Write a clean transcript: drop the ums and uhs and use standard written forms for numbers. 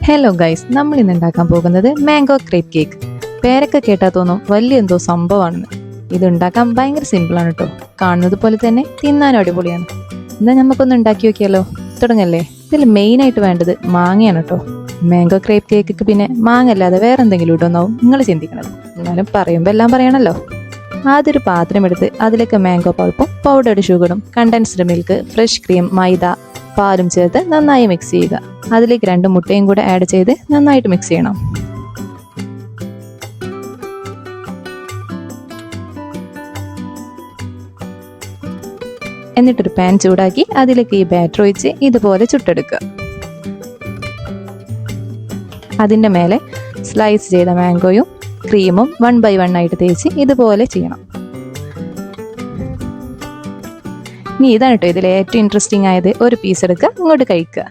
Hello guys, നമ്മൾ ഇന്ന് ഉണ്ടാക്കാൻ പോകുന്നത് മാംഗോ ക്രേപ്പ് കേക്ക്. പേരൊക്കെ കേട്ടാൽ തോന്നും വലിയ എന്തോ സംഭവമാണെന്ന്. ഇത് ഉണ്ടാക്കാൻ ഭയങ്കര സിമ്പിളാണ് കേട്ടോ. കാണുന്നത് പോലെ തന്നെ തിന്നാനും അടിപൊളിയാണ്. എന്നാൽ നമുക്കൊന്ന് ഉണ്ടാക്കി നോക്കിയാലോ? തുടങ്ങല്ലേ. ഇതിൽ മെയിനായിട്ട് വേണ്ടത് മാങ്ങയാണ് കേട്ടോ. മാംഗോ ക്രേപ്പ് കേക്ക് പിന്നെ മാങ്ങ അല്ലാതെ വേറെ എന്തെങ്കിലും ഇടുമെന്നാവും നിങ്ങൾ ചിന്തിക്കണത്. എന്നാലും പറയുമ്പോൾ എല്ലാം പറയണല്ലോ. ആദ്യം ഒരു പാത്രം എടുത്ത് അതിലേക്ക് മാംഗോ പൾപ്പും പൗഡർഡ് ഷുഗറും കണ്ടൻസ്ഡ് മിൽക്ക്, ഫ്രഷ് ക്രീം, മൈദ, പാലും ചേർത്ത് നന്നായി മിക്സ് ചെയ്യുക. അതിലേക്ക് 2 മുട്ടയും കൂടെ ആഡ് ചെയ്ത് നന്നായിട്ട് മിക്സ് ചെയ്യണം. എന്നിട്ടൊരു പാൻ ചൂടാക്കി അതിലേക്ക് ഈ ബാറ്റർ ഒഴിച്ച് ഇതുപോലെ ചുട്ടെടുക്കുക. അതിൻ്റെ മേലെ സ്ലൈസ് ചെയ്ത മാംഗോയും ക്രീമും 1 by 1 ആയിട്ട് തേച്ച് ഇതുപോലെ ചെയ്യണം. ഇനി ഇതാണ് കേട്ടോ ഇതിൽ ഏറ്റവും ഇൻട്രസ്റ്റിംഗ് ആയത്. ഒരു പീസ് എടുക്കുക, ഇങ്ങോട്ട് കഴിക്കുക.